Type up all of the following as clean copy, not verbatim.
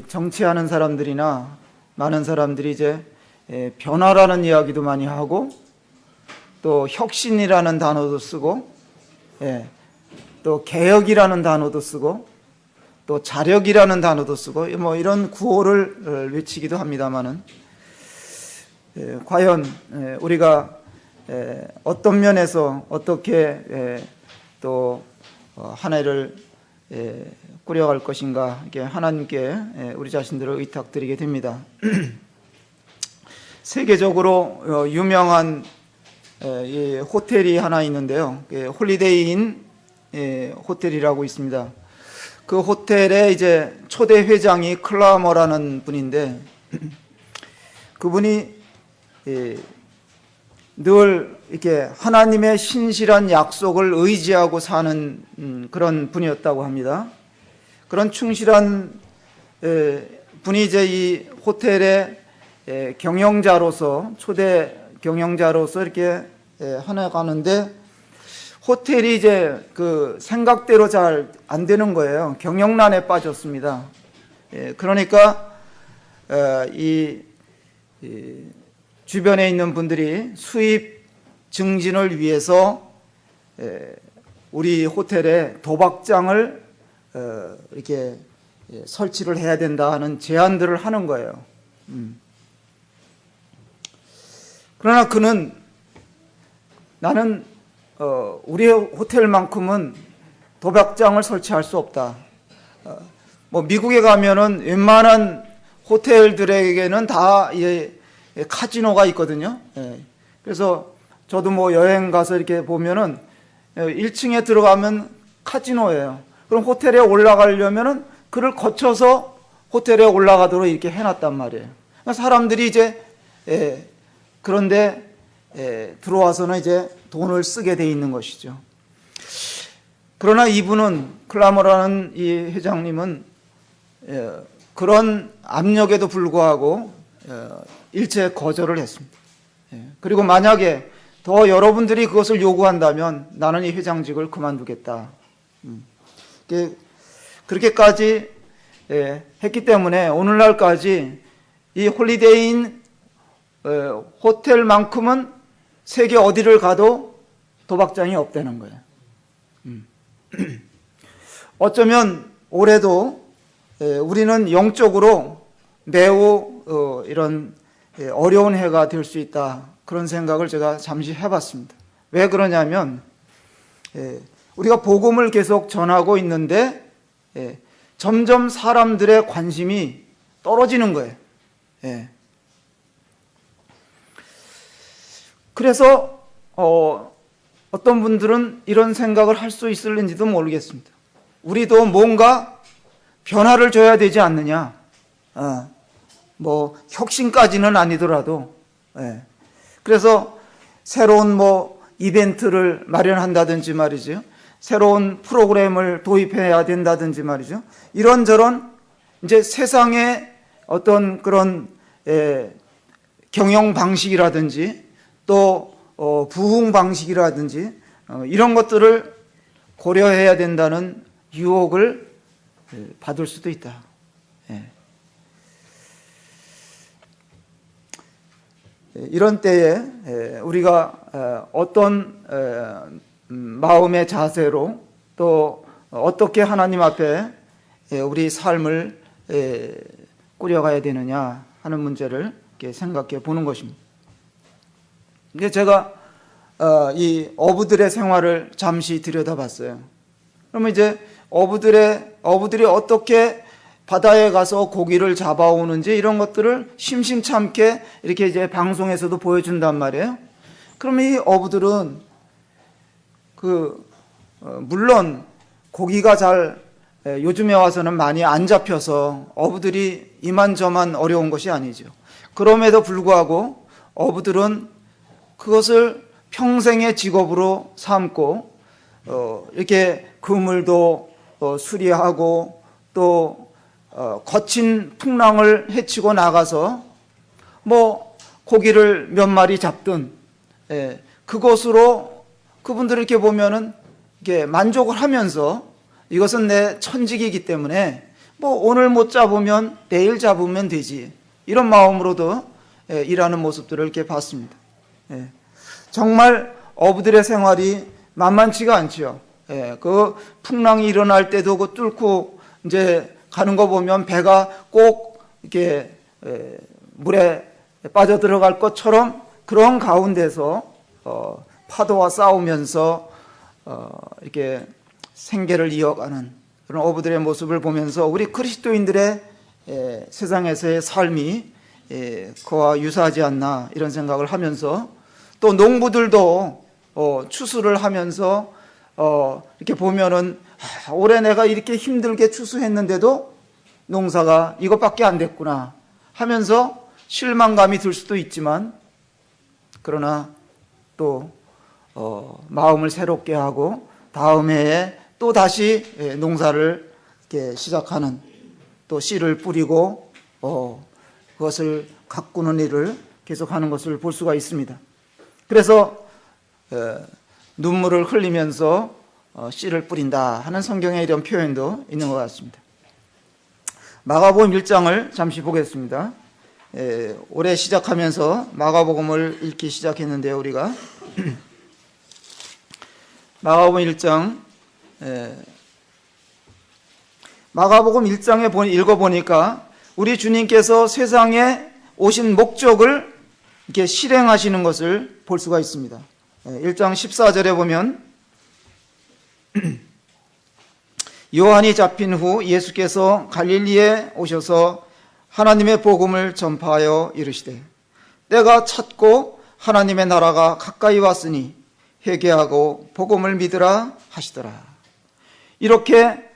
정치하는 사람들이나 많은 사람들이 이제 변화라는 이야기도 많이 하고 또 혁신이라는 단어도 쓰고 또 개혁이라는 단어도 쓰고 또 자력이라는 단어도 쓰고 뭐 이런 구호를 외치기도 합니다만은 과연 우리가 어떤 면에서 어떻게 또 한 해를 꾸려갈 것인가 이게 하나님께 우리 자신들을 의탁드리게 됩니다. 세계적으로 유명한 이 호텔이 하나 있는데요. 홀리데이인 호텔이라고 있습니다. 그 호텔의 이제 초대 회장이 클라머라는 분인데 그분이 늘 이렇게 하나님의 신실한 약속을 의지하고 사는 그런 분이었다고 합니다. 그런 충실한 분이 이제 이 호텔의 경영자로서 초대 경영자로서 이렇게 해나가는데 호텔이 이제 그 생각대로 잘 안 되는 거예요. 경영난에 빠졌습니다. 그러니까 이 주변에 있는 분들이 수입 증진을 위해서 우리 호텔에 도박장을 이렇게 설치를 해야 된다 하는 제안들을 하는 거예요. 그러나 그는 나는 우리 호텔만큼은 도박장을 설치할 수 없다. 뭐 미국에 가면은 웬만한 호텔들에게는 다 카지노가 있거든요. 그래서 저도 뭐 여행 가서 이렇게 보면은 1층에 들어가면 카지노예요. 그럼 호텔에 올라가려면은 그를 거쳐서 호텔에 올라가도록 이렇게 해놨단 말이에요. 그러니까 사람들이 이제 그런데 들어와서는 이제 돈을 쓰게 돼 있는 것이죠. 그러나 이분은 클라머라는 이 회장님은 그런 압력에도 불구하고 일체 거절을 했습니다. 그리고 만약에 더 여러분들이 그것을 요구한다면 나는 이 회장직을 그만두겠다. 그렇게까지 했기 때문에 오늘날까지 이 홀리데이인 호텔만큼은 세계 어디를 가도 도박장이 없다는 거예요. 어쩌면 올해도 우리는 영적으로 매우 이런 어려운 해가 될 수 있다. 그런 생각을 제가 잠시 해봤습니다. 왜 그러냐면 우리가 복음을 계속 전하고 있는데 점점 사람들의 관심이 떨어지는 거예요. 그래서 어떤 분들은 이런 생각을 할 수 있을는지도 모르겠습니다. 우리도 뭔가 변화를 줘야 되지 않느냐. 뭐 혁신까지는 아니더라도 그래서 새로운 뭐 이벤트를 마련한다든지 말이죠. 새로운 프로그램을 도입해야 된다든지 말이죠. 이런저런 이제 세상의 어떤 그런 경영 방식이라든지 또 부흥 방식이라든지 이런 것들을 고려해야 된다는 유혹을 받을 수도 있다. 이런 때에 우리가 어떤 마음의 자세로 또 어떻게 하나님 앞에 우리 삶을 꾸려가야 되느냐 하는 문제를 이렇게 생각해 보는 것입니다. 이제 제가 이 어부들의 생활을 잠시 들여다봤어요. 그러면 이제 어부들이 어떻게 바다에 가서 고기를 잡아오는지 이런 것들을 심심찮게 이렇게 이제 방송에서도 보여준단 말이에요. 그러면 이 어부들은 물론 고기가 잘 요즘에 와서는 많이 안 잡혀서 어부들이 이만저만 어려운 것이 아니죠. 그럼에도 불구하고 어부들은 그것을 평생의 직업으로 삼고 이렇게 그물도 수리하고 또 거친 풍랑을 헤치고 나가서 뭐 고기를 몇 마리 잡든 그것으로 그분들 이렇게 보면은 이게 만족을 하면서 이것은 내 천직이기 때문에 뭐 오늘 못 잡으면 내일 잡으면 되지, 이런 마음으로도 일하는 모습들을 이렇게 봤습니다. 정말 어부들의 생활이 만만치가 않죠. 그 풍랑이 일어날 때도 그 뚫고 이제 가는 거 보면 배가 꼭 이렇게 물에 빠져 들어갈 것처럼 그런 가운데서 파도와 싸우면서 이렇게 생계를 이어가는 그런 어부들의 모습을 보면서 우리 그리스도인들의 세상에서의 삶이 그와 유사하지 않나, 이런 생각을 하면서, 또 농부들도 추수를 하면서 이렇게 보면은 올해 내가 이렇게 힘들게 추수했는데도 농사가 이것밖에 안 됐구나 하면서 실망감이 들 수도 있지만, 그러나 또 마음을 새롭게 하고 다음 해에 또 다시 농사를 이렇게 시작하는, 또 씨를 뿌리고 그것을 가꾸는 일을 계속하는 것을 볼 수가 있습니다. 그래서 눈물을 흘리면서 씨를 뿌린다 하는 성경의 이런 표현도 있는 것 같습니다. 마가복음 1장을 잠시 보겠습니다. 올해 시작하면서 마가복음을 읽기 시작했는데요, 우리가 마가복음 1장, 마가복음 1장에 읽어보니까 우리 주님께서 세상에 오신 목적을 이렇게 실행하시는 것을 볼 수가 있습니다. 1장 14절에 보면 요한이 잡힌 후 예수께서 갈릴리에 오셔서 하나님의 복음을 전파하여 이르시되 때가 찼고 하나님의 나라가 가까이 왔으니 회개하고 복음을 믿으라 하시더라. 이렇게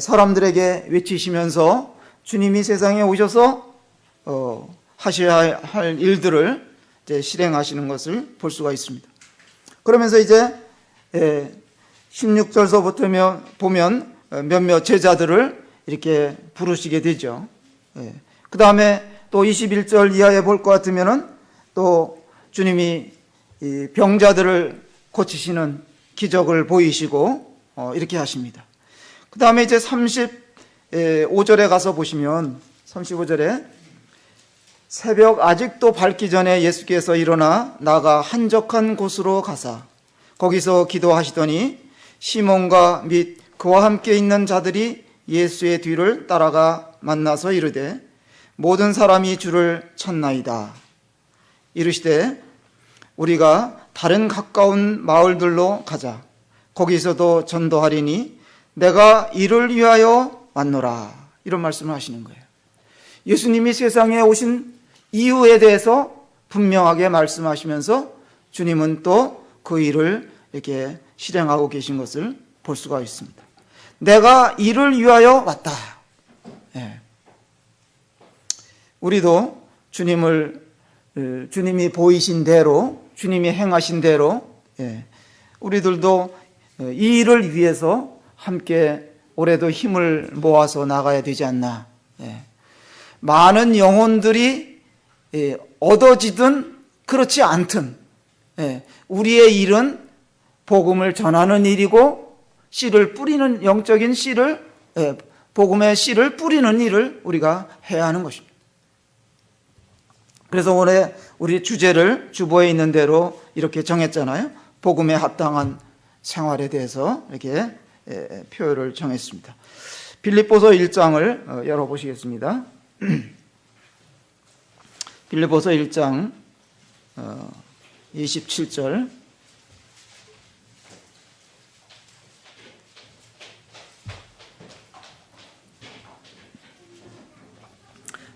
사람들에게 외치시면서 주님이 세상에 오셔서 하셔야 할 일들을 이제 실행하시는 것을 볼 수가 있습니다. 그러면서 이제 16절서부터 보면 몇몇 제자들을 이렇게 부르시게 되죠. 그 다음에 또 21절 이하에 볼 것 같으면은 또 주님이 이 병자들을 고치시는 기적을 보이시고 이렇게 하십니다. 그 다음에 이제 35절에 가서 보시면 35절에 새벽 아직도 밝기 전에 예수께서 일어나 나가 한적한 곳으로 가사 거기서 기도하시더니 시몬과 및 그와 함께 있는 자들이 예수의 뒤를 따라가 만나서 이르되 모든 사람이 주를 찾나이다. 이르시되 우리가 다른 가까운 마을들로 가자. 거기서도 전도하리니 내가 이를 위하여 왔노라. 이런 말씀을 하시는 거예요. 예수님이 세상에 오신 이유에 대해서 분명하게 말씀하시면서 주님은 또 그 일을 이렇게 실행하고 계신 것을 볼 수가 있습니다. 내가 이를 위하여 왔다. 우리도 주님이 보이신 대로, 주님이 행하신 대로 우리들도 이 일을 위해서 함께 올해도 힘을 모아서 나가야 되지 않나. 많은 영혼들이 얻어지든 그렇지 않든 우리의 일은 복음을 전하는 일이고 씨를 뿌리는, 영적인 씨를, 복음의 씨를 뿌리는 일을 우리가 해야 하는 것입니다. 그래서 올해 우리 주제를 주보에 있는 대로 이렇게 정했잖아요. 복음에 합당한 생활에 대해서 이렇게 표현을 정했습니다. 빌립보서 1장을 열어보시겠습니다. 빌립보서 1장 27절.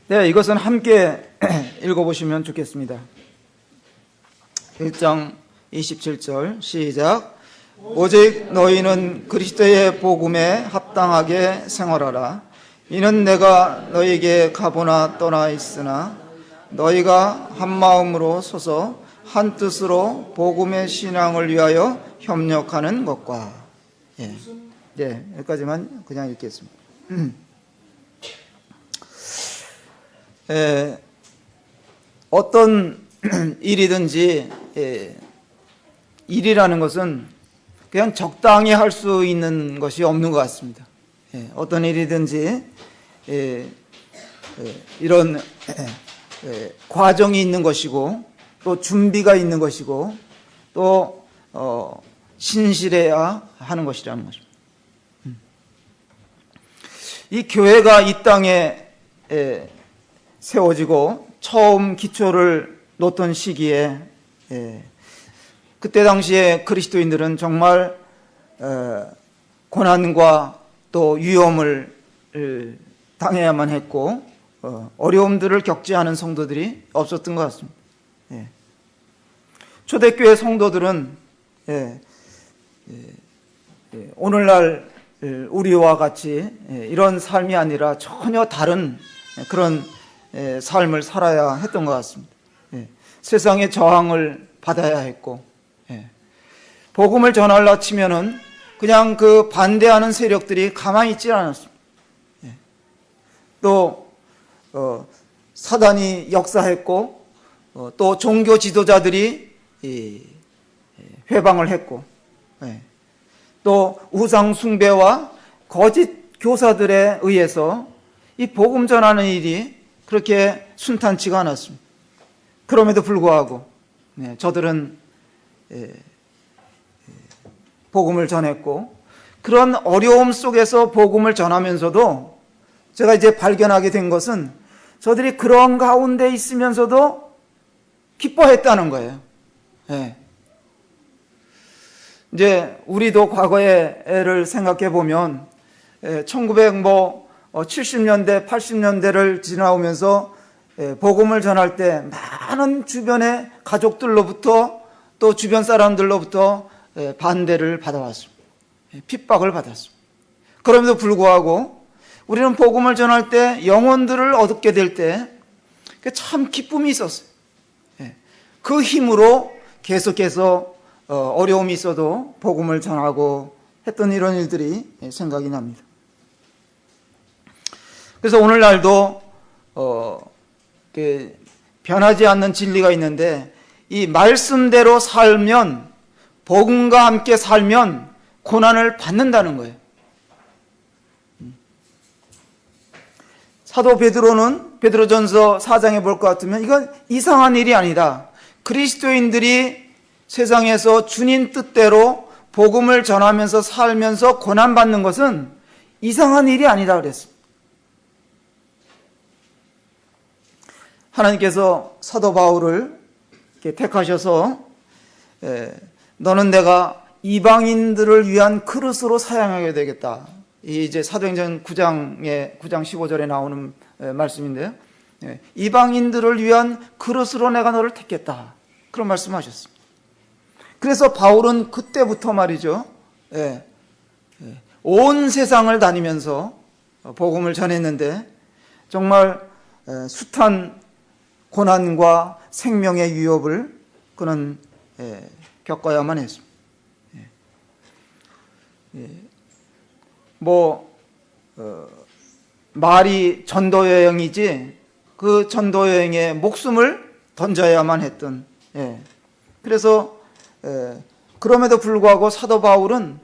네, 이것은 함께 읽어보시면 좋겠습니다. 1장 27절 시작. 오직 너희는 그리스도의 복음에 합당하게 생활하라. 이는 내가 너희에게 가보나 떠나 있으나 너희가 한 마음으로 서서 한 뜻으로 복음의 신앙을 위하여 협력하는 것과. 네, 여기까지만 그냥 읽겠습니다. 어떤 일이든지 일이라는 것은 그냥 적당히 할 수 있는 것이 없는 것 같습니다. 어떤 일이든지 이런 과정이 있는 것이고 또 준비가 있는 것이고 또 신실해야 하는 것이라는 것입니다. 이 교회가 이 땅에 세워지고 처음 기초를 놓던 시기에 그때 당시에 그리스도인들은 정말 고난과 또 위험을 당해야만 했고 어려움들을 겪지 않은 성도들이 없었던 것 같습니다. 초대교회 성도들은 오늘날 우리와 같이 이런 삶이 아니라 전혀 다른 그런 삶을 살아야 했던 것 같습니다. 세상의 저항을 받아야 했고 복음을 전하려 치면은 그냥 그 반대하는 세력들이 가만히 있지 않았습니다. 또 사단이 역사했고 또 종교 지도자들이 회방을 했고 또 우상 숭배와 거짓 교사들에 의해서 이 복음 전하는 일이 그렇게 순탄치가 않았습니다. 그럼에도 불구하고 저들은 복음을 전했고 그런 어려움 속에서 복음을 전하면서도 제가 이제 발견하게 된 것은 저들이 그런 가운데 있으면서도 기뻐했다는 거예요. 이제 우리도 과거에를 생각해 보면 1970년대, 80년대를 지나오면서 복음을 전할 때 많은 주변의 가족들로부터 또 주변 사람들로부터 반대를 받아왔습니다. 핍박을 받았습니다. 그럼에도 불구하고 우리는 복음을 전할 때 영혼들을 얻게 될 때 참 기쁨이 있었어요. 그 힘으로 계속해서 어려움이 있어도 복음을 전하고 했던 이런 일들이 생각이 납니다. 그래서 오늘날도 변하지 않는 진리가 있는데 이 말씀대로 살면 복음과 함께 살면 고난을 받는다는 거예요. 사도 베드로는 베드로전서 4장에 볼 것 같으면 이건 이상한 일이 아니다. 그리스도인들이 세상에서 주님 뜻대로 복음을 전하면서 살면서 고난받는 것은 이상한 일이 아니다 그랬습니다. 하나님께서 사도 바울을 택하셔서 너는 내가 이방인들을 위한 그릇으로 사용하게 되겠다. 이 이제 사도행전 9장 15절에 나오는 말씀인데요. 이방인들을 위한 그릇으로 내가 너를 택했다. 그런 말씀하셨습니다. 그래서 바울은 그때부터 말이죠. 온 세상을 다니면서 복음을 전했는데 정말 숱한 고난과 생명의 위협을 그는 겪어야만 했습니다. 말이 전도 여행이지 그 전도 여행에 목숨을 던져야만 했던. 그래서 그럼에도 불구하고 사도 바울은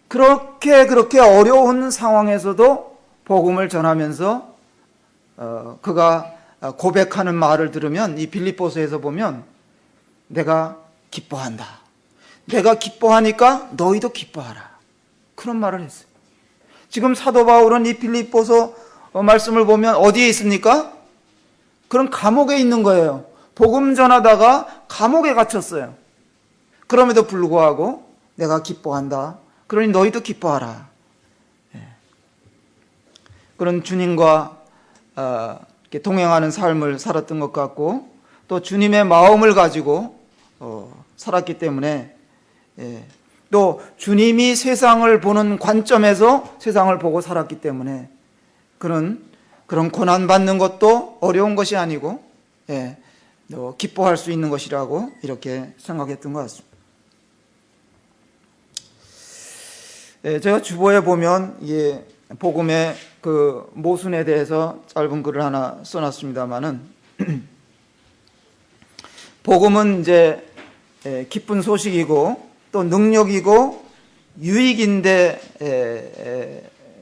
그렇게 어려운 상황에서도 복음을 전하면서 그가 고백하는 말을 들으면 이 빌립보서에서 보면 내가 기뻐한다. 내가 기뻐하니까 너희도 기뻐하라. 그런 말을 했어요. 지금 사도 바울은 이 빌립보서 말씀을 보면 어디에 있습니까? 그런 감옥에 있는 거예요. 복음 전하다가 감옥에 갇혔어요. 그럼에도 불구하고 내가 기뻐한다. 그러니 너희도 기뻐하라. 그런 주님과 동행하는 삶을 살았던 것 같고 또 주님의 마음을 가지고 살았기 때문에 또 주님이 세상을 보는 관점에서 세상을 보고 살았기 때문에 그런 고난받는 것도 어려운 것이 아니고 기뻐할 수 있는 것이라고 이렇게 생각했던 것 같습니다. 제가 주보에 보면 복음의 그 모순에 대해서 짧은 글을 하나 써놨습니다만은 복음은 이제 기쁜 소식이고 또 능력이고 유익인데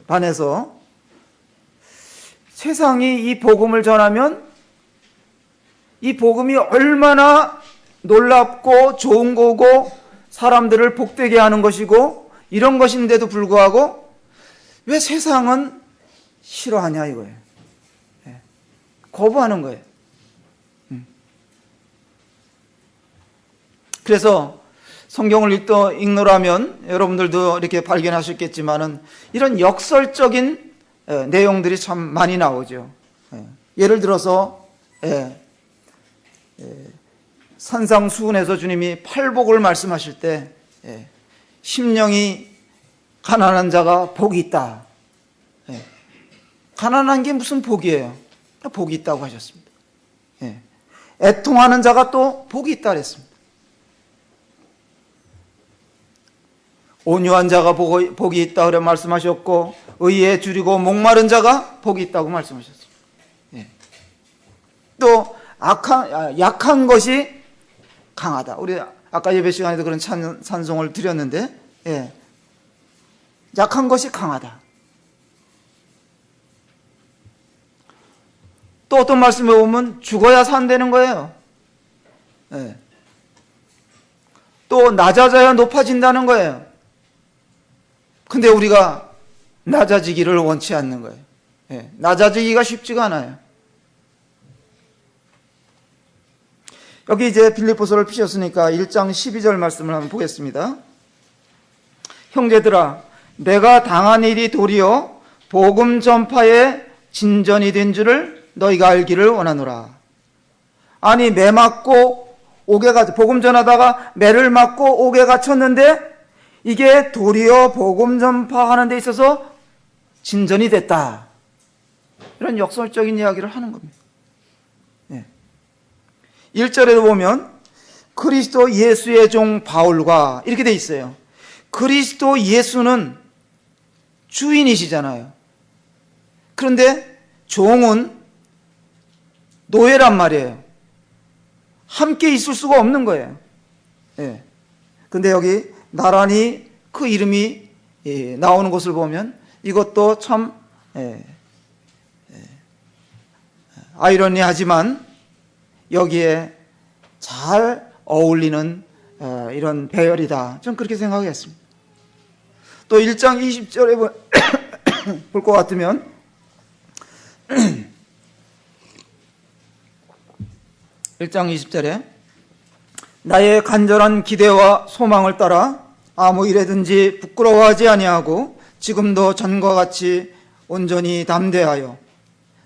반해서 세상이 이 복음을 전하면 이 복음이 얼마나 놀랍고 좋은 거고 사람들을 복되게 하는 것이고 이런 것인데도 불구하고 왜 세상은 싫어하냐 이거예요. 거부하는 거예요. 그래서 성경을 읽노라면 여러분들도 이렇게 발견하셨겠지만은 이런 역설적인 내용들이 참 많이 나오죠. 예를 들어서 산상수훈에서 주님이 팔복을 말씀하실 때 심령이 가난한 자가 복이 있다. 가난한 게 무슨 복이에요? 복이 있다고 하셨습니다. 애통하는 자가 또 복이 있다 그랬습니다. 온유한 자가 복이 있다 그래 말씀하셨고 의에 줄이고 목마른 자가 복이 있다고 말씀하셨습니다. 또 약한 것이 강하다. 우리 아까 예배 시간에도 그런 찬송을 드렸는데 약한 것이 강하다. 또 어떤 말씀에 보면 죽어야 산다는 거예요. 또 낮아져야 높아진다는 거예요. 근데 우리가 낮아지기를 원치 않는 거예요. 낮아지기가 쉽지가 않아요. 여기 이제 빌립보서를 피셨으니까 1장 12절 말씀을 한번 보겠습니다. 형제들아, 내가 당한 일이 도리어 복음 전파의 진전이 된 줄을 너희가 알기를 원하노라. 아니, 매 맞고 옥에 갇혀, 복음 전하다가 매를 맞고 옥에 갇혔는데 이게 도리어 복음 전파하는 데 있어서 진전이 됐다. 이런 역설적인 이야기를 하는 겁니다. 1절에도 보면 그리스도 예수의 종 바울과 이렇게 돼 있어요. 그리스도 예수는 주인이시잖아요. 그런데 종은 노예란 말이에요. 함께 있을 수가 없는 거예요. 근데 여기 나란히 그 이름이 나오는 것을 보면 이것도 참 아이러니하지만 여기에 잘 어울리는 이런 배열이다. 좀 그렇게 생각했습니다. 또 1장 20절에 볼 것 같으면 1장 20절에 나의 간절한 기대와 소망을 따라 아무 일에든지 부끄러워하지 아니하고 지금도 전과 같이 온전히 담대하여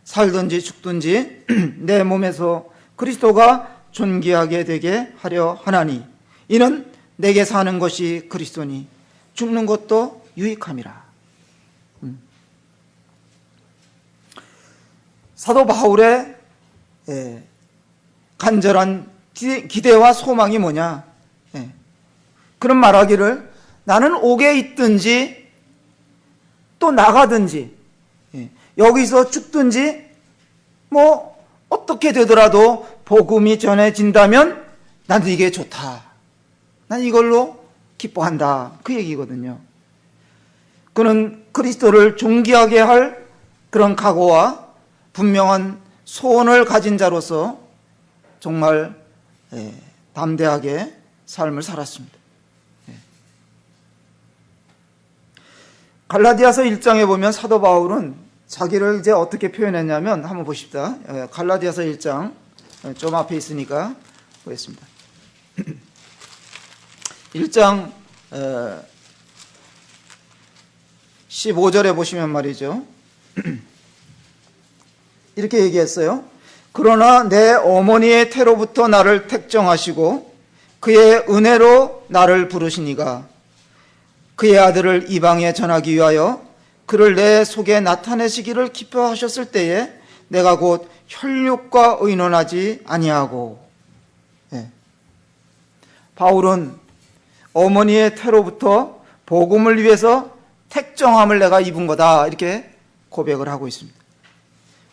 살든지 죽든지 내 몸에서 그리스도가 존귀하게 되게 하려 하나니 이는 내게 사는 것이 그리스도니 죽는 것도 유익함이라. 사도 바울의 간절한 기대와 소망이 뭐냐? 그런 말하기를 나는 옥에 있든지 또 나가든지 여기서 죽든지 뭐 어떻게 되더라도 복음이 전해진다면 나도 이게 좋다. 난 이걸로 기뻐한다. 그 얘기거든요. 그는 그리스도를 존귀하게 할 그런 각오와 분명한 소원을 가진 자로서 정말 담대하게 삶을 살았습니다. 갈라디아서 1장에 보면 사도 바울은 자기를 이제 어떻게 표현했냐면 한번 보십시다. 갈라디아서 1장 좀 앞에 있으니까 보겠습니다. 1장 15절에 보시면 말이죠. 이렇게 얘기했어요. 그러나 내 어머니의 태로부터 나를 택정하시고 그의 은혜로 나를 부르시니가 그의 아들을 이방에 전하기 위하여 그를 내 속에 나타내시기를 기뻐하셨을 때에 내가 곧 혈육과 의논하지 아니하고. 바울은 어머니의 태로부터 복음을 위해서 택정함을 내가 입은 거다 이렇게 고백을 하고 있습니다.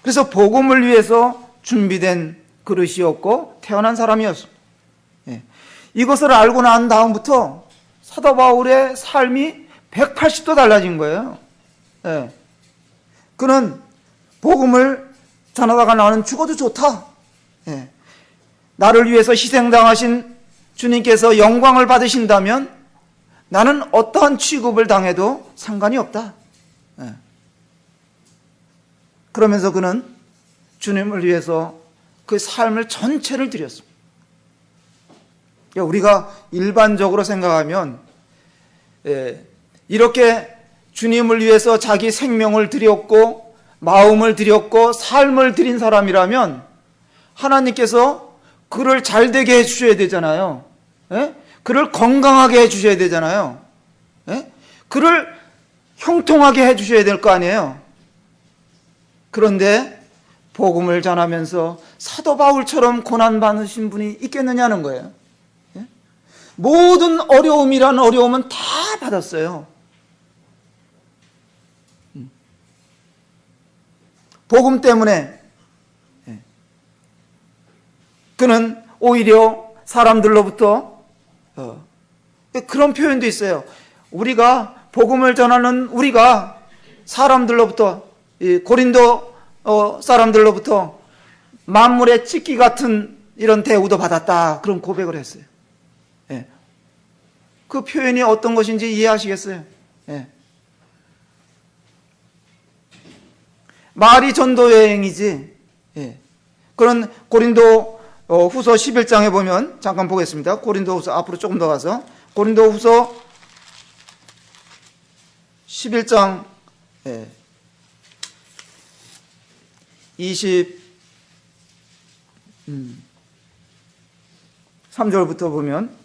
그래서 복음을 위해서 준비된 그릇이었고 태어난 사람이었습니다. 이것을 알고 난 다음부터 사도 바울의 삶이 180도 달라진 거예요. 그는 복음을 전하다가 나는 죽어도 좋다. 예. 나를 위해서 희생당하신 주님께서 영광을 받으신다면 나는 어떠한 취급을 당해도 상관이 없다. 예. 그러면서 그는 주님을 위해서 그 삶을 전체를 드렸습니다. 우리가 일반적으로 생각하면 이렇게 주님을 위해서 자기 생명을 드렸고 마음을 드렸고 삶을 드린 사람이라면 하나님께서 그를 잘되게 해주셔야 되잖아요. 그를 건강하게 해주셔야 되잖아요. 그를 형통하게 해주셔야 될 거 아니에요. 그런데 복음을 전하면서 사도 바울처럼 고난받으신 분이 있겠느냐는 거예요. 모든 어려움이란 어려움은 다 받았어요. 복음 때문에 그는 오히려 사람들로부터 그런 표현도 있어요. 우리가 복음을 전하는 우리가 사람들로부터 고린도 사람들로부터 만물의 찢기 같은 이런 대우도 받았다. 그런 고백을 했어요. 그 표현이 어떤 것인지 이해하시겠어요? 말이 전도 여행이지. 그런 고린도 후서 11장에 보면 잠깐 보겠습니다. 고린도 후서 앞으로 조금 더 가서 고린도 후서 11장 23절부터 보면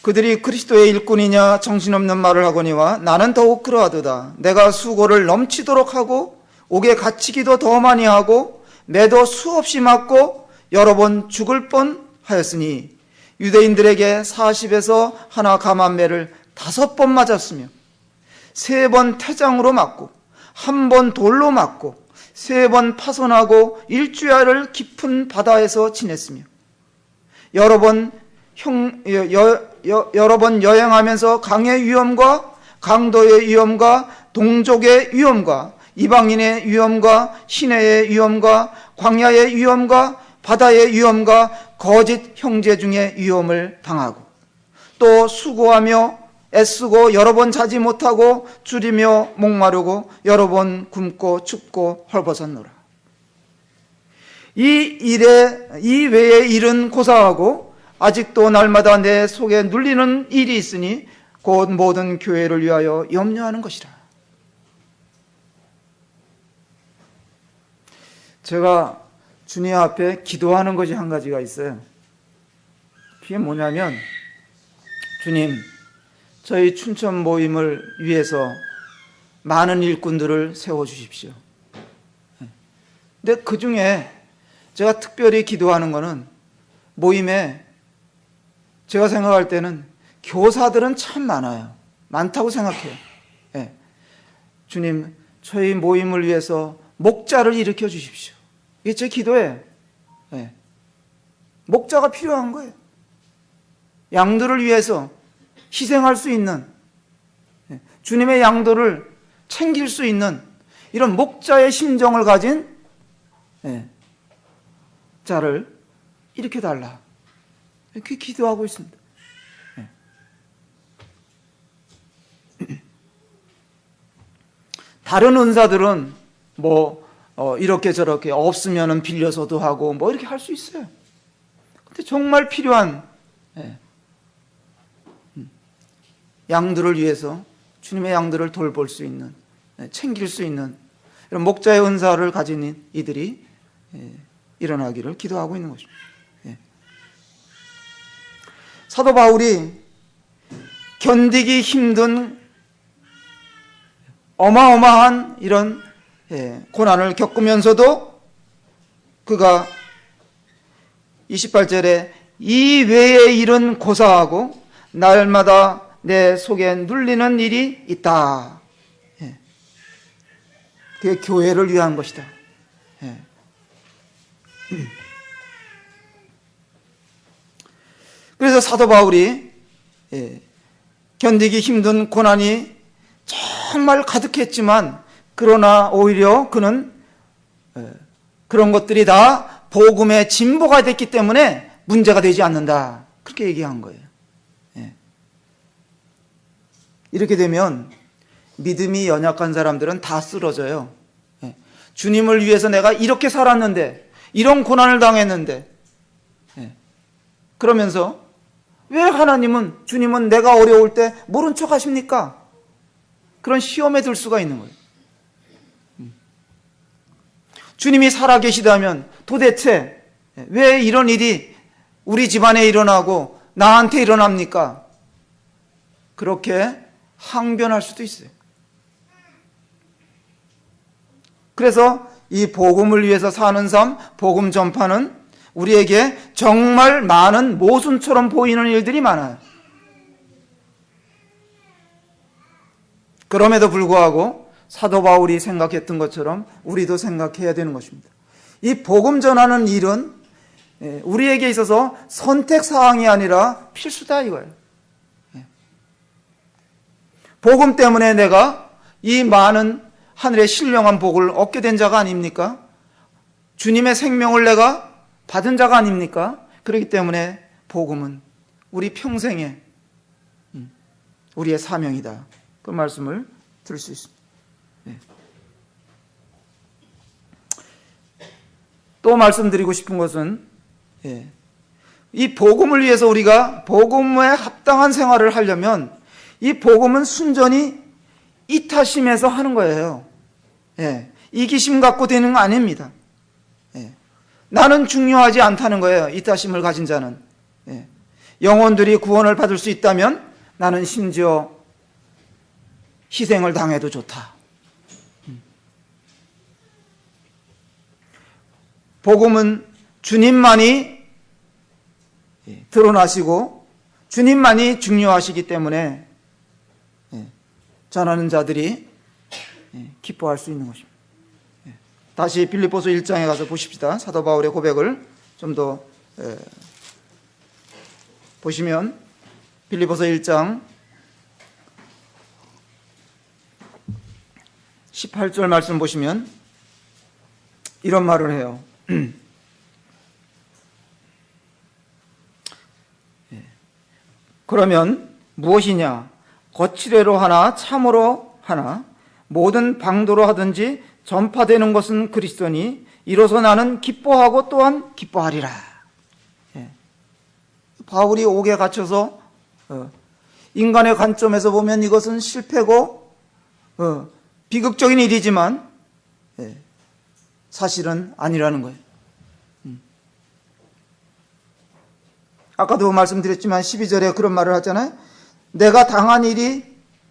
그들이 그리스도의 일꾼이냐 정신없는 말을 하거니와 나는 더욱 그러하도다. 내가 수고를 넘치도록 하고 옥에 갇히기도 더 많이 하고 매도 수없이 맞고 여러 번 죽을 뻔하였으니 유대인들에게 40에서 하나 감한매를 5번 맞았으며 3번 태장으로 맞고 1번 돌로 맞고 3번 파손하고 일주야를 깊은 바다에서 지냈으며 여러 번 여행하면서 강의 위험과 강도의 위험과 동족의 위험과 이방인의 위험과 시내의 위험과 광야의 위험과 바다의 위험과 거짓 형제 중에 위험을 당하고 또 수고하며 애쓰고 여러 번 자지 못하고 줄이며 목마르고 여러 번 굶고 춥고 헐벗었노라. 이 외의 일은 고사하고 아직도 날마다 내 속에 눌리는 일이 있으니 곧 모든 교회를 위하여 염려하는 것이라. 제가 주님 앞에 기도하는 것이 한 가지가 있어요. 그게 뭐냐면 주님, 저희 춘천 모임을 위해서 많은 일꾼들을 세워주십시오. 근데 그 중에 제가 특별히 기도하는 거는 모임에 제가 생각할 때는 교사들은 참 많아요. 많다고 생각해요. 주님, 저희 모임을 위해서 목자를 일으켜 주십시오. 이게 제 기도예요. 목자가 필요한 거예요. 양들을 위해서 희생할 수 있는, 주님의 양도를 챙길 수 있는 이런 목자의 심정을 가진 자를 일으켜달라. 이렇게 기도하고 있습니다. 다른 은사들은 이렇게 저렇게 없으면은 빌려서도 하고 이렇게 할 수 있어요. 근데 정말 필요한 양들을 위해서 주님의 양들을 돌볼 수 있는, 챙길 수 있는 이런 목자의 은사를 가진 이들이 일어나기를 기도하고 있는 것입니다. 사도 바울이 견디기 힘든 어마어마한 이런 고난을 겪으면서도 그가 28절에 이 외의 일은 고사하고 날마다 내 속에 눌리는 일이 있다. 그게 교회를 위한 것이다. 그래서 사도 바울이 견디기 힘든 고난이 정말 가득했지만 그러나 오히려 그는 그런 것들이 다 복음의 진보가 됐기 때문에 문제가 되지 않는다. 그렇게 얘기한 거예요. 이렇게 되면 믿음이 연약한 사람들은 다 쓰러져요. 주님을 위해서 내가 이렇게 살았는데, 이런 고난을 당했는데, 그러면서 왜 하나님은, 주님은 내가 어려울 때 모른 척 하십니까? 그런 시험에 들 수가 있는 거예요. 주님이 살아계시다면 도대체 왜 이런 일이 우리 집안에 일어나고 나한테 일어납니까? 그렇게 항변할 수도 있어요. 그래서 이 복음을 위해서 사는 삶, 복음 전파는 우리에게 정말 많은 모순처럼 보이는 일들이 많아요. 그럼에도 불구하고 사도 바울이 생각했던 것처럼 우리도 생각해야 되는 것입니다. 이 복음 전하는 일은 우리에게 있어서 선택사항이 아니라 필수다 이거예요. 복음 때문에 내가 이 많은 하늘의 신령한 복을 얻게 된 자가 아닙니까? 주님의 생명을 내가 받은 자가 아닙니까? 그렇기 때문에 복음은 우리 평생에 우리의 사명이다. 그 말씀을 들을 수 있습니다. 또 말씀드리고 싶은 것은 이 복음을 위해서 우리가 복음에 합당한 생활을 하려면 이 복음은 순전히 이타심에서 하는 거예요. 이기심 갖고 되는 거 아닙니다. 나는 중요하지 않다는 거예요. 이타심을 가진 자는. 영혼들이 구원을 받을 수 있다면 나는 심지어 희생을 당해도 좋다. 복음은 주님만이 드러나시고 주님만이 중요하시기 때문에 전하는 자들이 기뻐할 수 있는 것입니다. 다시 빌립보서 1장에 가서 보십시다. 사도 바울의 고백을 좀 더 보시면 빌립보서 1장 18절 말씀 보시면 이런 말을 해요. 그러면 무엇이냐? 거칠애로 하나 참으로 하나 모든 방도로 하든지 전파되는 것은 그리스도니 이로써 나는 기뻐하고 또한 기뻐하리라. 바울이 옥에 갇혀서 인간의 관점에서 보면 이것은 실패고 비극적인 일이지만 사실은 아니라는 거예요. 아까도 말씀드렸지만 12절에 그런 말을 하잖아요. 내가 당한 일이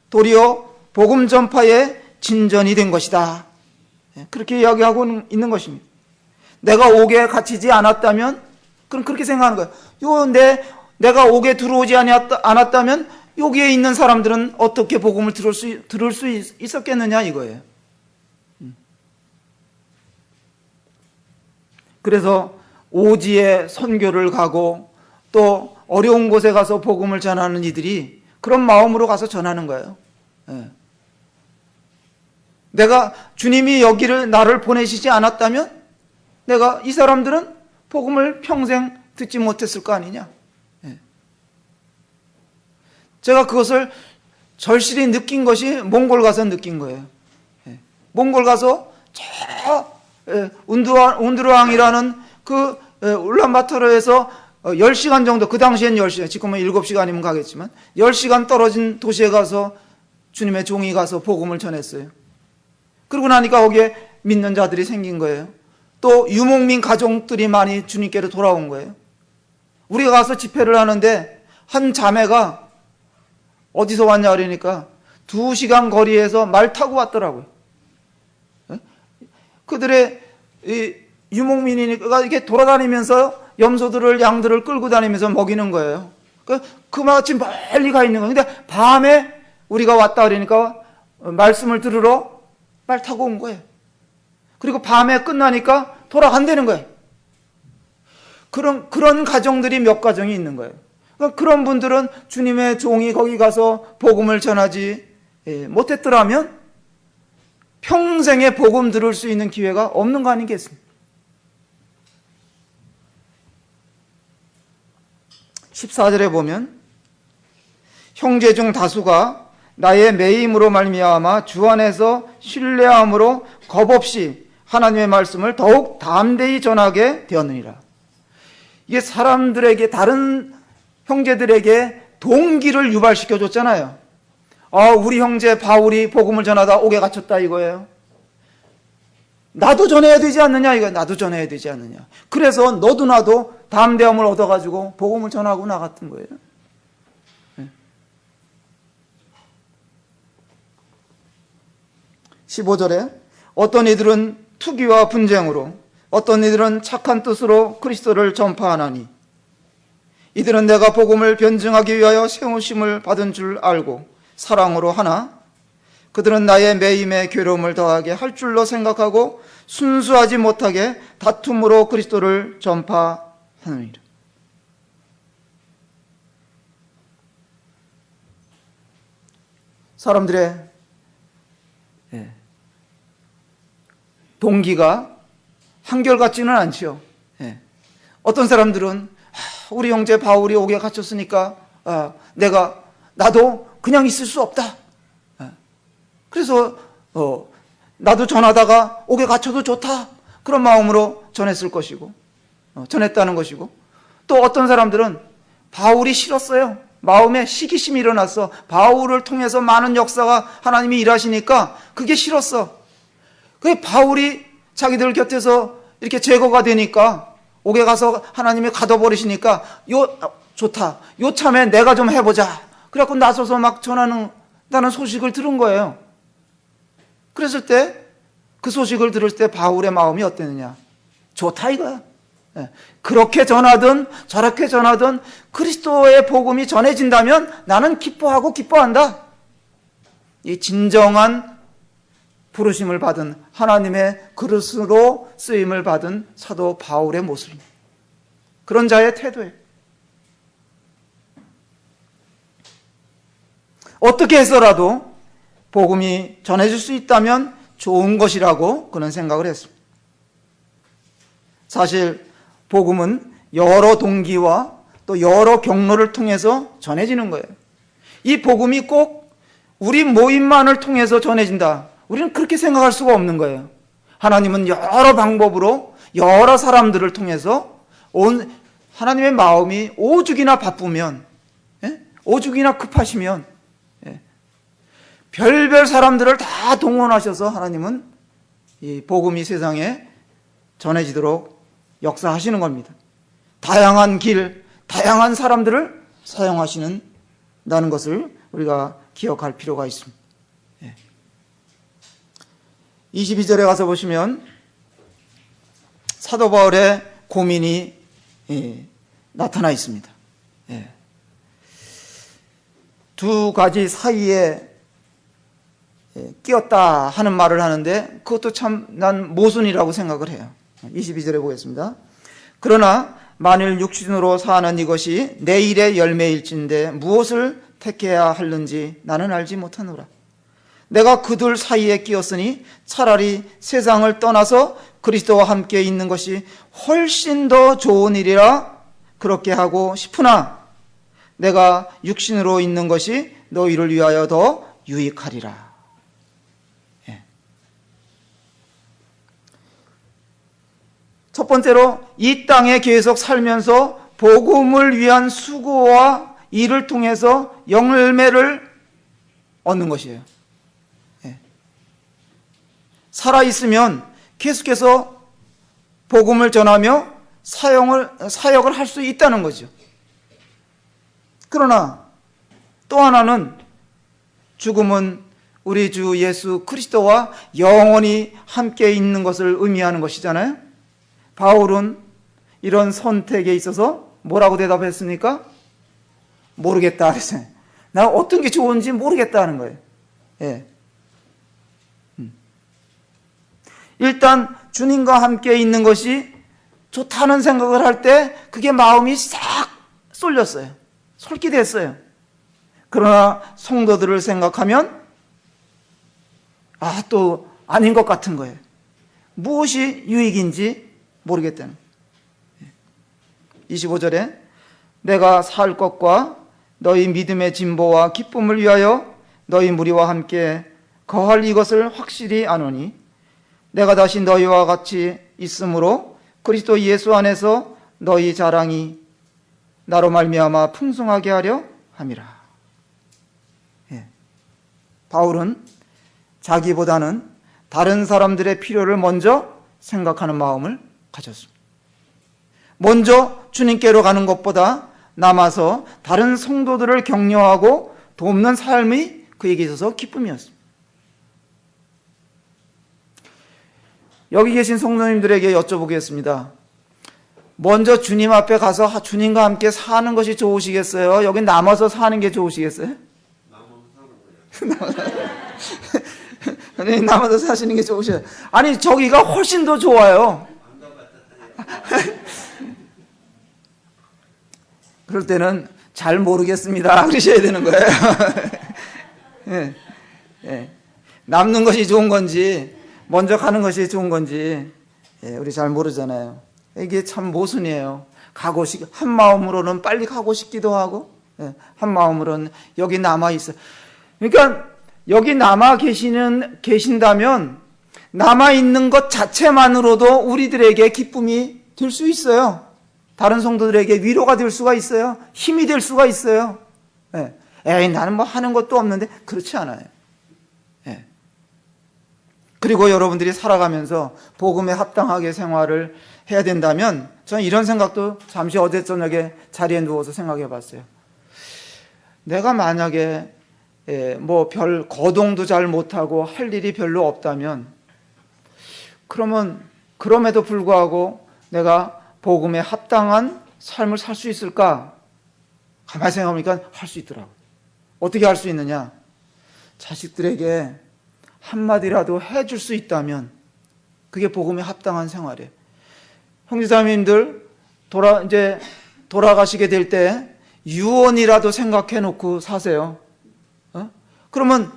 도리어 복음 전파의 진전이 된 것이다. 그렇게 이야기하고 있는 것입니다. 내가 옥에 갇히지 않았다면 그럼 그렇게 생각하는 거예요. 내가 옥에 들어오지 않았다면 여기에 있는 사람들은 어떻게 복음을 들을 수 있었겠느냐 이거예요. 그래서 오지에 선교를 가고 또 어려운 곳에 가서 복음을 전하는 이들이 그런 마음으로 가서 전하는 거예요. 내가 주님이 여기를 나를 보내시지 않았다면 내가 이 사람들은 복음을 평생 듣지 못했을 거 아니냐. 제가 그것을 절실히 느낀 것이 몽골 가서 느낀 거예요. 몽골 가서 저 운드루왕이라는 그 울란바토르에서 10시간 정도, 그 당시엔 10시간, 지금은 7시간이면 가겠지만 10시간 떨어진 도시에 가서 주님의 종이 가서 복음을 전했어요. 그러고 나니까 거기에 믿는 자들이 생긴 거예요. 또 유목민 가족들이 많이 주님께로 돌아온 거예요. 우리가 가서 집회를 하는데 한 자매가 어디서 왔냐 그러니까 2시간 거리에서 말 타고 왔더라고요. 그들의 유목민이니까 이렇게 돌아다니면서 염소들을, 양들을 끌고 다니면서 먹이는 거예요. 그마치 멀리 가 있는 거예요. 근데 밤에 우리가 왔다 그러니까 말씀을 들으러 말 타고 온 거예요. 그리고 밤에 끝나니까 돌아간다는 거예요. 그런 가정들이 몇 가정이 있는 거예요. 그런 분들은 주님의 종이 거기 가서 복음을 전하지 못했더라면 평생에 복음 들을 수 있는 기회가 없는 거 아니겠습니까? 14절에 보면 형제 중 다수가 나의 매임으로 말미암아 주 안에서 신뢰함으로 겁없이 하나님의 말씀을 더욱 담대히 전하게 되었느니라. 이게 사람들에게, 다른 형제들에게 동기를 유발시켜 줬잖아요. 우리 형제 바울이 복음을 전하다 옥에 갇혔다 이거예요. 나도 전해야 되지 않느냐 이거. 나도 전해야 되지 않느냐. 그래서 너도 나도 담대함을 얻어가지고 복음을 전하고 나갔던 거예요. 15절에 어떤 이들은 투기와 분쟁으로, 어떤 이들은 착한 뜻으로 그리스도를 전파하나니 이들은 내가 복음을 변증하기 위하여 세우심을 받은 줄 알고 사랑으로 하나 그들은 나의 매임에 괴로움을 더하게 할 줄로 생각하고 순수하지 못하게 다툼으로 그리스도를 전파하느니라. 사람들의 동기가 한결같지는 않지요. 어떤 사람들은 우리 형제 바울이 옥에 갇혔으니까 나도 그냥 있을 수 없다. 그래서 나도 전하다가 옥에 갇혀도 좋다. 그런 마음으로 전했을 것이고, 전했다는 것이고, 또 어떤 사람들은 바울이 싫었어요. 마음에 시기심이 일어났어. 바울을 통해서 많은 역사가 하나님이 일하시니까 그게 싫었어. 그 바울이 자기들 곁에서 이렇게 제거가 되니까, 옥에 가서 하나님이 가둬버리시니까 좋다. 요참에 내가 좀 해보자. 그래갖고 나서서 막 전하는 소식을 들은 거예요. 그랬을 때 그 소식을 들을 때 바울의 마음이 어땠느냐? 좋다 이거야. 그렇게 전하든 저렇게 전하든 그리스도의 복음이 전해진다면 나는 기뻐하고 기뻐한다. 이 진정한 부르심을 받은 하나님의 그릇으로 쓰임을 받은 사도 바울의 모습입니다. 그런 자의 태도예요. 어떻게 해서라도 복음이 전해질 수 있다면 좋은 것이라고 그는 생각을 했습니다. 사실 복음은 여러 동기와 또 여러 경로를 통해서 전해지는 거예요. 이 복음이 꼭 우리 모임만을 통해서 전해진다. 우리는 그렇게 생각할 수가 없는 거예요. 하나님은 여러 방법으로 여러 사람들을 통해서 하나님의 마음이 오죽이나 바쁘면, 오죽이나 급하시면 별별 사람들을 다 동원하셔서 하나님은 이 복음이 세상에 전해지도록 역사하시는 겁니다. 다양한 길, 다양한 사람들을 사용하시는다는 것을 우리가 기억할 필요가 있습니다. 22절에 가서 보시면 사도 바울의 고민이 나타나 있습니다. 두 가지 사이에 끼었다 하는 말을 하는데 그것도 참 난 모순이라고 생각을 해요. 22절에 보겠습니다. 그러나 만일 육신으로 사는 이것이 내일의 열매일진데 무엇을 택해야 하는지 나는 알지 못하노라. 내가 그들 사이에 끼었으니 차라리 세상을 떠나서 그리스도와 함께 있는 것이 훨씬 더 좋은 일이라 그렇게 하고 싶으나 내가 육신으로 있는 것이 너희를 위하여 더 유익하리라. 첫 번째로 이 땅에 계속 살면서 복음을 위한 수고와 일을 통해서 열매를 얻는 것이에요. 살아있으면 계속해서 복음을 전하며 사역을 할 수 있다는 거죠. 그러나 또 하나는 죽음은 우리 주 예수 그리스도와 영원히 함께 있는 것을 의미하는 것이잖아요. 바울은 이런 선택에 있어서 뭐라고 대답했습니까? 모르겠다 그랬어요. 나 어떤 게 좋은지 모르겠다는 거예요. 일단 주님과 함께 있는 것이 좋다는 생각을 할 때 그게 마음이 싹 쏠렸어요. 솔깃했어요. 그러나 성도들을 생각하면 또 아닌 것 같은 거예요. 무엇이 유익인지 모르겠다는 거예요. 25절에 내가 살 것과 너희 믿음의 진보와 기쁨을 위하여 너희 무리와 함께 거할 이것을 확실히 아노니 내가 다시 너희와 같이 있으므로 그리스도 예수 안에서 너희 자랑이 나로 말미암아 풍성하게 하려 함이라. 예. 바울은 자기보다는 다른 사람들의 필요를 먼저 생각하는 마음을 가졌습니다. 먼저 주님께로 가는 것보다 남아서 다른 성도들을 격려하고 돕는 삶이 그에게 있어서 기쁨이었습니다. 여기 계신 성도님들에게 여쭤보겠습니다. 먼저 주님 앞에 가서 주님과 함께 사는 것이 좋으시겠어요? 여기 남아서 사는 게 좋으시겠어요? 남아서 사시는 게 좋으셔요. 아니, 저기가 훨씬 더 좋아요. 그럴 때는 잘 모르겠습니다 그러셔야 되는 거예요. 예, 예. 남는 것이 좋은 건지 먼저 가는 것이 좋은 건지 우리 잘 모르잖아요. 이게 참 모순이에요. 한 마음으로는 빨리 가고 싶기도 하고 한 마음으로는 여기 남아 있어. 그러니까 여기 남아 계신다면 남아 있는 것 자체만으로도 우리들에게 기쁨이 될 수 있어요. 다른 성도들에게 위로가 될 수가 있어요. 힘이 될 수가 있어요. 에이, 나는 뭐 하는 것도 없는데. 그렇지 않아요. 그리고 여러분들이 살아가면서 복음에 합당하게 생활을 해야 된다면 저는 이런 생각도 잠시 어제 저녁에 자리에 누워서 생각해 봤어요. 내가 만약에 뭐 별 거동도 잘 못하고 할 일이 별로 없다면 그러면 그럼에도 불구하고 내가 복음에 합당한 삶을 살 수 있을까? 가만히 생각해보니까 할 수 있더라고요. 어떻게 할 수 있느냐? 자식들에게 한마디라도 해줄 수 있다면 그게 복음에 합당한 생활이에요. 형제자매님들 이제 돌아가시게 될 때 유언이라도 생각해 놓고 사세요. 그러면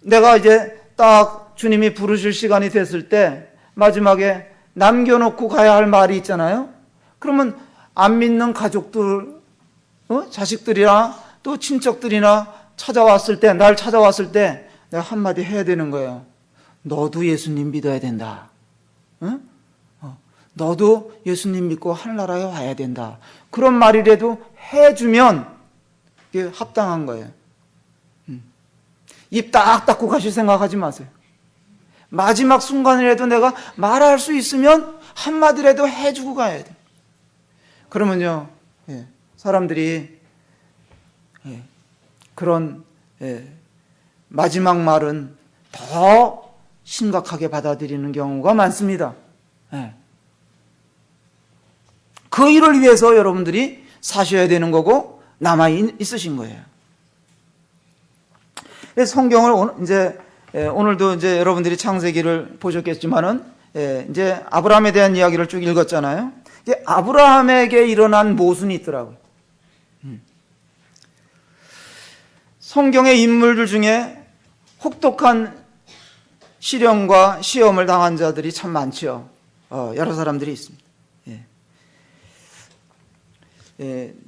내가 이제 딱 주님이 부르실 시간이 됐을 때 마지막에 남겨놓고 가야 할 말이 있잖아요. 그러면 안 믿는 가족들, 자식들이나 또 친척들이나 날 찾아왔을 때 내가 한마디 해야 되는 거예요. 너도 예수님 믿어야 된다. 응? 너도 예수님 믿고 하늘나라에 와야 된다. 그런 말이라도 해주면 이게 합당한 거예요. 입 딱 닫고 가실 생각하지 마세요. 마지막 순간이라도 내가 말할 수 있으면 한마디라도 해주고 가야 돼. 그러면요, 사람들이 그런 마지막 말은 더 심각하게 받아들이는 경우가 많습니다. 그 일을 위해서 여러분들이 사셔야 되는 거고 남아 있으신 거예요. 성경을 오늘도 이제 여러분들이 창세기를 보셨겠지만은 이제 아브라함에 대한 이야기를 쭉 읽었잖아요. 이제 아브라함에게 일어난 모순이 있더라고요. 성경의 인물들 중에 혹독한 시련과 시험을 당한 자들이 참 많죠. 여러 사람들이 있습니다.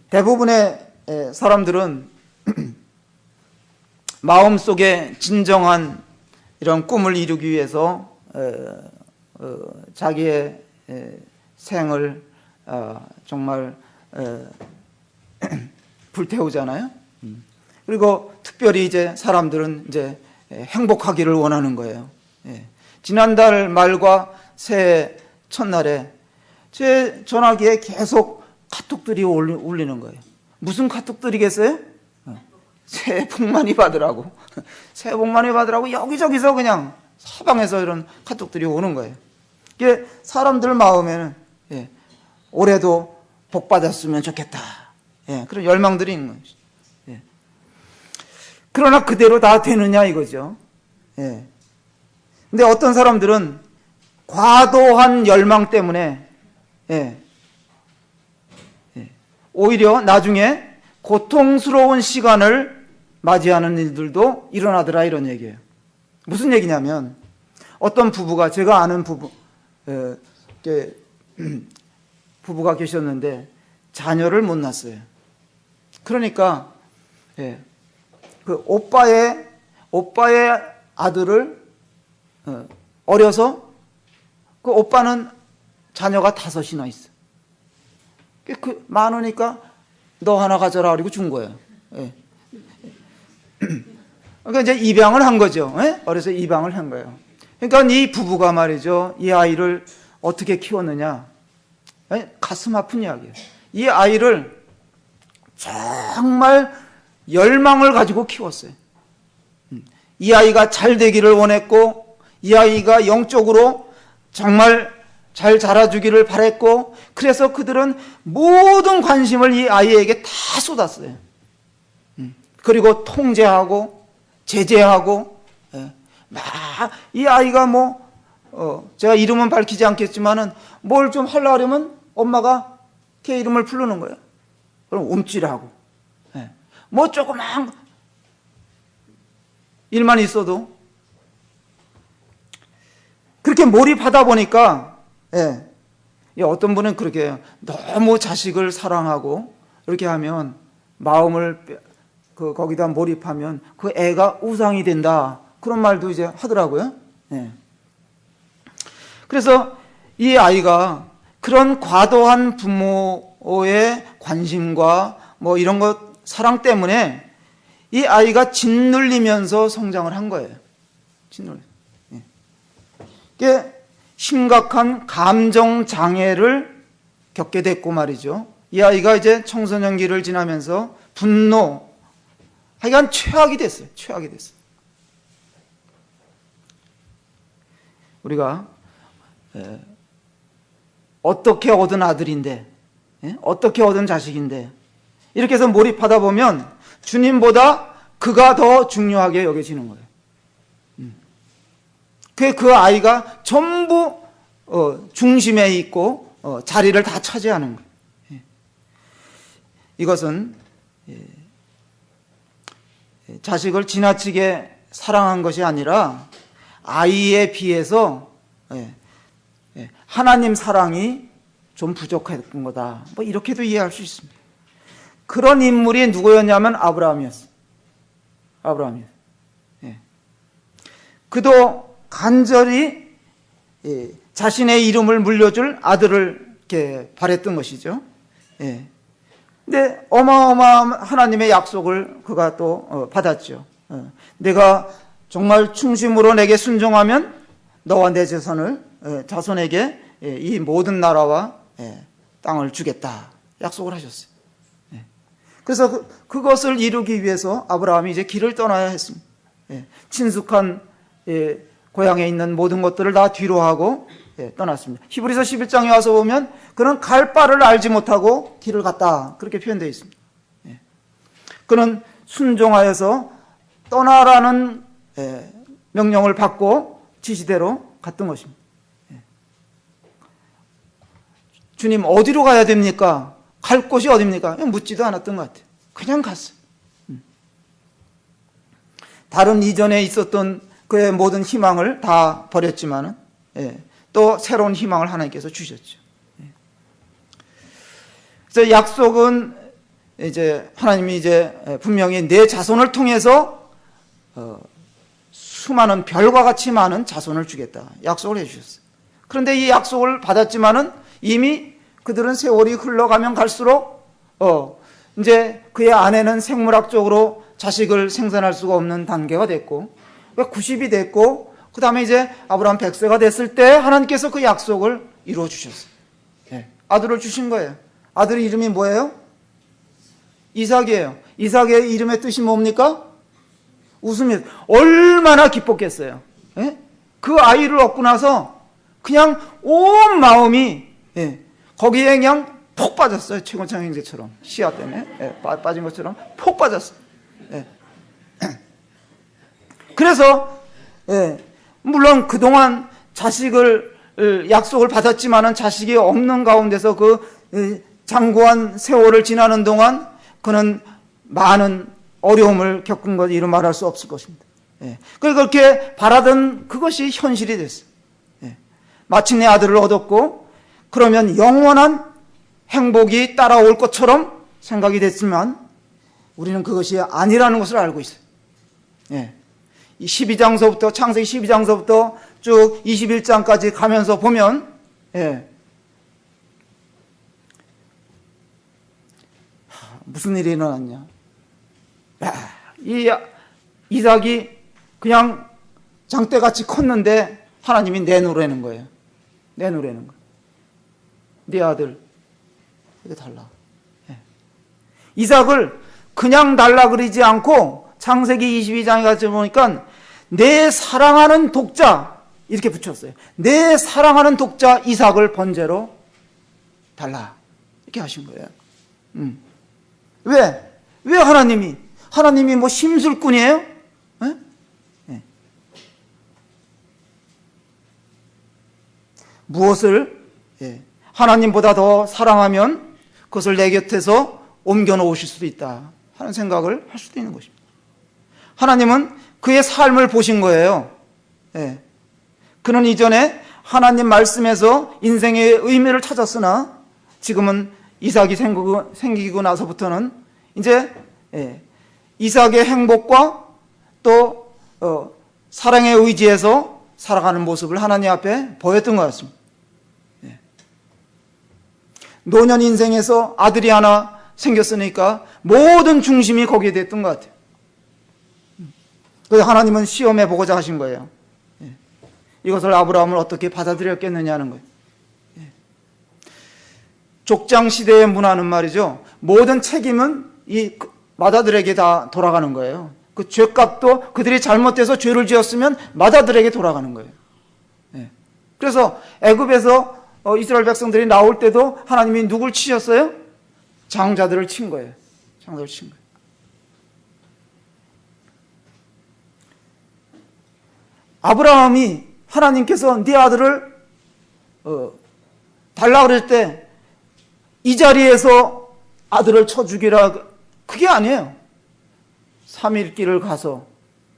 대부분의 사람들은 마음속에 진정한 이런 꿈을 이루기 위해서 자기의 생을 정말 불태우잖아요. 그리고 특별히 이제 사람들은 이제 행복하기를 원하는 거예요. 지난달 말과 새해 첫날에 제 전화기에 계속 카톡들이 울리는 거예요. 무슨 카톡들이겠어요? 새해 복 많이 받으라고. 새해 복 많이 받으라고 여기저기서 그냥 사방에서 이런 카톡들이 오는 거예요. 이게 사람들 마음에는 올해도 복 받았으면 좋겠다. 그런 열망들이 있는 거죠. 그러나 그대로 다 되느냐 이거죠. 근데 어떤 사람들은 과도한 열망 때문에 오히려 나중에 고통스러운 시간을 맞이하는 일들도 일어나더라 이런 얘기예요. 무슨 얘기냐면 어떤 부부가, 제가 아는 부부가 계셨는데 자녀를 못 낳았어요. 그러니까 그 오빠의 아들을 어려서 그 오빠는 자녀가 5이나 있어. 그 많으니까 너 하나 가져라 그리고 준 거예요. 그러니까 이제 입양을 한 거죠. 어려서 입양을 한 거예요. 그러니까 이 부부가 말이죠, 이 아이를 어떻게 키웠느냐, 가슴 아픈 이야기예요. 이 아이를 정말 열망을 가지고 키웠어요. 이 아이가 잘 되기를 원했고, 이 아이가 영적으로 정말 잘 자라주기를 바랬고, 그래서 그들은 모든 관심을 이 아이에게 다 쏟았어요. 그리고 통제하고 제재하고, 막 이 아이가 제가 이름은 밝히지 않겠지만은 뭘 좀 하려고 하려면 엄마가 걔 이름을 부르는 거예요. 그럼 움찔하고, 뭐 조그만 일만 있어도 그렇게 몰입하다 보니까, 어떤 분은 그렇게 해요. 너무 자식을 사랑하고 이렇게 하면 마음을 거기다 몰입하면 그 애가 우상이 된다, 그런 말도 이제 하더라고요. 그래서 이 아이가 그런 과도한 부모의 관심과 뭐 이런 것, 사랑 때문에 이 아이가 짓눌리면서 성장을 한 거예요. 이게 심각한 감정 장애를 겪게 됐고 말이죠. 이 아이가 이제 청소년기를 지나면서 분노, 하여간 최악이 됐어요. 최악이 됐어요. 우리가 어떻게 얻은 아들인데, 어떻게 얻은 자식인데, 이렇게 해서 몰입하다 보면 주님보다 그가 더 중요하게 여겨지는 거예요. 그 아이가 전부 중심에 있고 자리를 다 차지하는 거예요. 이것은 자식을 지나치게 사랑한 것이 아니라 아이에 비해서 하나님 사랑이 좀 부족했던 거다, 뭐 이렇게도 이해할 수 있습니다. 그런 인물이 누구였냐면 아브라함이었어요. 아브라함이었어요. 그도 간절히 자신의 이름을 물려줄 아들을 이렇게 바랬던 것이죠. 근데 어마어마한 하나님의 약속을 그가 또 받았죠. 내가 정말 충심으로 내게 순종하면 너와 내 자손에게 이 모든 나라와 땅을 주겠다, 약속을 하셨어요. 그래서 그것을 이루기 위해서 아브라함이 이제 길을 떠나야 했습니다. 친숙한 고향에 있는 모든 것들을 다 뒤로 하고 떠났습니다. 히브리서 11장에 와서 보면 그는 갈 바를 알지 못하고 길을 갔다, 그렇게 표현되어 있습니다. 그는 순종하여서 떠나라는 명령을 받고 지시대로 갔던 것입니다. 주님 어디로 가야 됩니까? 갈 곳이 어디입니까? 묻지도 않았던 것 같아요. 그냥 갔어요. 다른 이전에 있었던 그의 모든 희망을 다 버렸지만은 또 새로운 희망을 하나님께서 주셨죠. 그래서 약속은 이제 하나님이 이제 분명히 내 자손을 통해서 수많은 별과 같이 많은 자손을 주겠다, 약속을 해주셨어요. 그런데 이 약속을 받았지만은 이미 그들은 세월이 흘러가면 갈수록 이제 그의 아내는 생물학적으로 자식을 생산할 수가 없는 단계가 됐고, 90이 됐고, 그 다음에 이제 아브라함 100세가 됐을 때 하나님께서 그 약속을 이루어 주셨어요. 아들을 주신 거예요. 아들의 이름이 뭐예요? 이삭이에요. 이삭의 이름의 뜻이 뭡니까? 웃음이. 얼마나 기뻤겠어요. 그 아이를 얻고 나서 그냥 온 마음이 거기에 그냥 폭 빠졌어요. 최곤창 형제처럼 시야 때문에 빠진 것처럼 폭 빠졌어요. 그래서 물론 그동안 자식을 약속을 받았지만은 자식이 없는 가운데서 그 장구한 세월을 지나는 동안 그는 많은 어려움을 겪은 것, 이루 말할 수 없을 것입니다. 예. 그렇게 바라던 그것이 현실이 됐어요. 예. 마침내 아들을 얻었고 그러면 영원한 행복이 따라올 것처럼 생각이 됐지만 우리는 그것이 아니라는 것을 알고 있어요. 예. 이 12장서부터 창세기 12장서부터 쭉 21장까지 가면서 보면 무슨 일이 일어났냐. 이 이삭이 그냥 장대같이 컸는데 하나님이 내놓으라는 거예요. 내놓으라는 거예요. 네 아들 이거 달라. 이삭을 그냥 달라 그러지 않고 창세기 22장에 가서 보니까 내 사랑하는 독자 이렇게 붙였어요. 내 사랑하는 독자 이삭을 번제로 달라 이렇게 하신 거예요. 왜? 왜 하나님이 뭐 심술꾼이에요? 네. 무엇을 하나님보다 더 사랑하면 그것을 내 곁에서 옮겨 놓으실 수도 있다 하는 생각을 할 수도 있는 것입니다. 하나님은 그의 삶을 보신 거예요. 그는 이전에 하나님 말씀에서 인생의 의미를 찾았으나 지금은 이삭이 생기고 나서부터는 이제 이삭의 행복과 또 사랑의 의지에서 살아가는 모습을 하나님 앞에 보였던 것 같습니다. 노년 인생에서 아들이 하나 생겼으니까 모든 중심이 거기에 됐던 것 같아요. 그래서 하나님은 시험해 보고자 하신 거예요. 이것을 아브라함을 어떻게 받아들였겠느냐는 거예요. 족장 시대의 문화는 말이죠. 모든 책임은 이 맏아들에게 다 돌아가는 거예요. 그 죄값도 그들이 잘못돼서 죄를 지었으면 맏아들에게 돌아가는 거예요. 그래서 애굽에서 이스라엘 백성들이 나올 때도 하나님이 누굴 치셨어요? 장자들을 친 거예요. 장자들을 친 거예요. 아브라함이 하나님께서 네 아들을 달라 그럴 때 이 자리에서 아들을 쳐 죽이라 그게 아니에요. 3일 길을 가서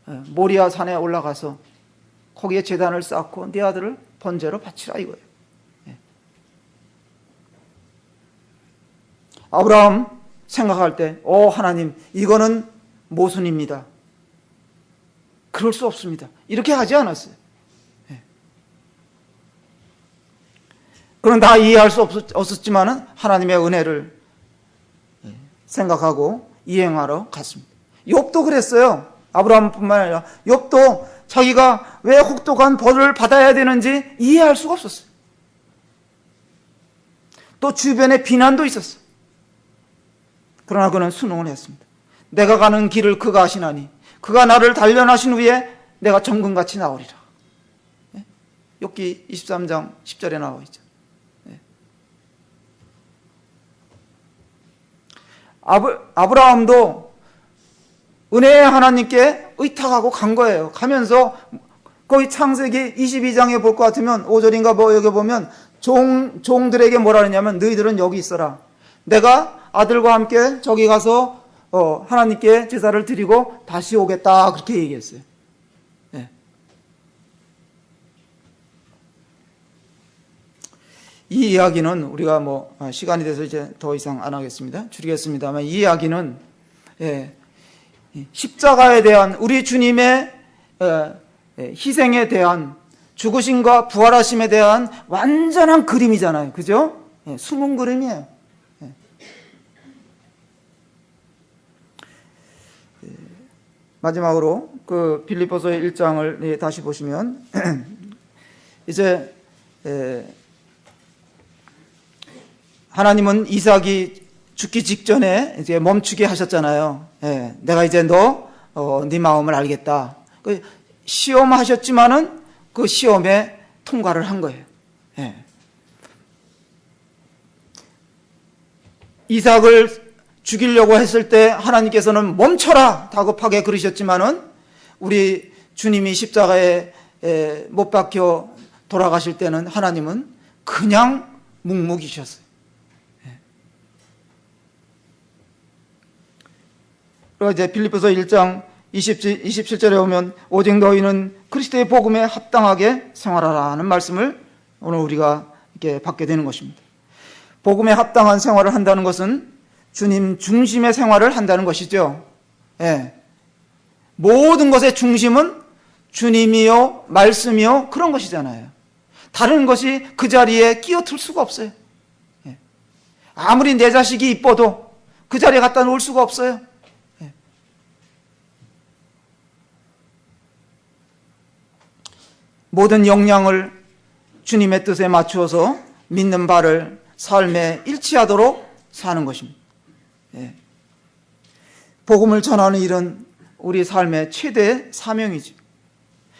모리아 산에 올라가서 거기에 제단을 쌓고 네 아들을 번제로 바치라 이거예요. 아브라함 생각할 때 하나님 이거는 모순입니다. 그럴 수 없습니다. 이렇게 하지 않았어요. 그건 다 이해할 수 없었지만은 하나님의 은혜를 생각하고 이행하러 갔습니다. 욥도 그랬어요. 아브라함뿐만 아니라 욥도 자기가 왜 혹독한 벌을 받아야 되는지 이해할 수가 없었어요. 또 주변에 비난도 있었어요. 그러나 그는 순응을 했습니다. 내가 가는 길을 그가 아시나니 그가 나를 단련하신 후에 내가 정금같이 나오리라. 욥기 23장 10절에 나와 있죠. 아브라함도 은혜의 하나님께 의탁하고 간 거예요. 가면서 거기 창세기 22장에 볼 것 같으면 5절인가 뭐 여기 보면 종들에게 뭐라 그러냐면 너희들은 여기 있어라. 내가 아들과 함께 저기 가서 하나님께 제사를 드리고 다시 오겠다 그렇게 얘기했어요. 이 이야기는 우리가 뭐 시간이 돼서 이제 더 이상 안 하겠습니다. 줄이겠습니다만 이 이야기는 십자가에 대한 우리 주님의 희생에 대한 죽으심과 부활하심에 대한 완전한 그림이잖아요. 그죠? 숨은 그림이에요. 마지막으로 그 빌립보서의 1장을 다시 보시면 이제 하나님은 이삭이 죽기 직전에 이제 멈추게 하셨잖아요. 내가 이제 네 마음을 알겠다. 시험하셨지만은 그 시험에 통과를 한 거예요. 이삭을 죽이려고 했을 때 하나님께서는 멈춰라 다급하게 그러셨지만은 우리 주님이 십자가에 못 박혀 돌아가실 때는 하나님은 그냥 묵묵이셨어요. 그리고 이제 빌립보서 1장 27절에 보면 오직 너희는 그리스도의 복음에 합당하게 생활하라는 말씀을 오늘 우리가 이렇게 받게 되는 것입니다. 복음에 합당한 생활을 한다는 것은 주님 중심의 생활을 한다는 것이죠. 예. 모든 것의 중심은 주님이요, 말씀이요, 그런 것이잖아요. 다른 것이 그 자리에 끼어들 수가 없어요. 예. 아무리 내 자식이 이뻐도 그 자리에 갖다 놓을 수가 없어요. 예. 모든 역량을 주님의 뜻에 맞추어서 믿는 바를 삶에 일치하도록 사는 것입니다. 예. 복음을 전하는 일은 우리 삶의 최대 사명이죠.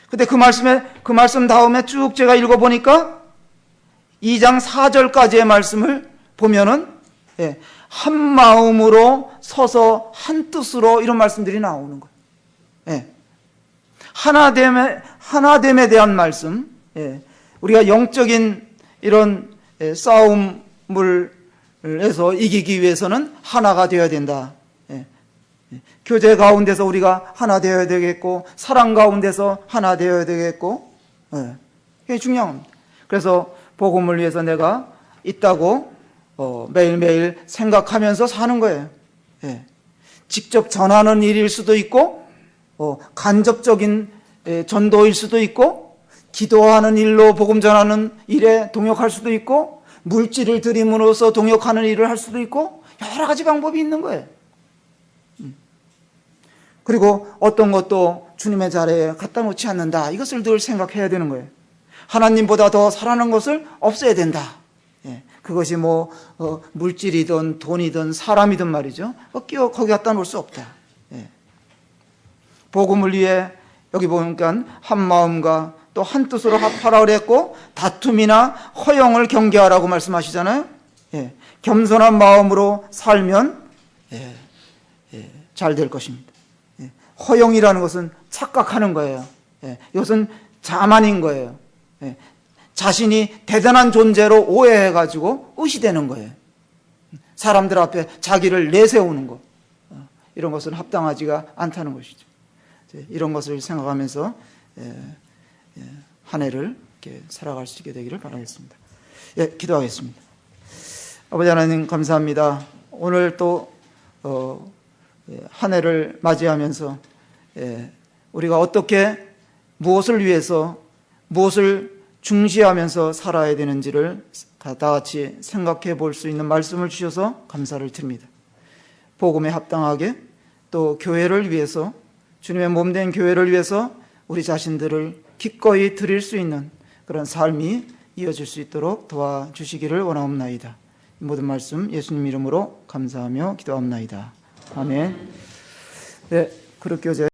근데 그 말씀 다음에 쭉 제가 읽어보니까 2장 4절까지의 말씀을 보면은, 예, 한 마음으로 서서 한 뜻으로 이런 말씀들이 나오는 거예요. 예. 하나됨에 대한 말씀, 예. 우리가 영적인 이런 싸움을 해서 이기기 위해서는 하나가 되어야 된다. 예. 교제 가운데서 우리가 하나 되어야 되겠고, 사랑 가운데서 하나 되어야 되겠고, 예. 이게 중요합니다. 그래서 복음을 위해서 내가 있다고 매일매일 생각하면서 사는 거예요. 예. 직접 전하는 일일 수도 있고, 간접적인 전도일 수도 있고, 기도하는 일로 복음 전하는 일에 동역할 수도 있고, 물질을 드림으로써 동역하는 일을 할 수도 있고, 여러 가지 방법이 있는 거예요. 그리고 어떤 것도 주님의 자리에 갖다 놓지 않는다. 이것을 늘 생각해야 되는 거예요. 하나님보다 더 사랑하는 것을 없애야 된다. 예. 그것이 물질이든 돈이든 사람이든 말이죠. 거기 갖다 놓을 수 없다. 예. 복음을 위해 여기 보니까 한 마음과 또 한 뜻으로 합하라 그랬고, 다툼이나 허영을 경계하라고 말씀하시잖아요. 예. 겸손한 마음으로 살면 잘 될 것입니다. 예. 허영이라는 것은 착각하는 거예요. 예. 이것은 자만인 거예요. 예. 자신이 대단한 존재로 오해해가지고 의시되는 거예요. 사람들 앞에 자기를 내세우는 것, 이런 것은 합당하지가 않다는 것이죠. 이런 것을 생각하면서 한 해를 이렇게 살아갈 수 있게 되기를 바라겠습니다. 예, 기도하겠습니다. 아버지 하나님 감사합니다. 오늘 또 한 해를 맞이하면서 우리가 어떻게 무엇을 위해서 무엇을 중시하면서 살아야 되는지를 다 같이 생각해 볼 수 있는 말씀을 주셔서 감사를 드립니다. 복음에 합당하게 또 교회를 위해서, 주님의 몸된 교회를 위해서 우리 자신들을 기꺼이 드릴 수 있는 그런 삶이 이어질 수 있도록 도와주시기를 원하옵나이다. 이 모든 말씀 예수님 이름으로 감사하며 기도합나이다. 아멘. 네, 그룹교제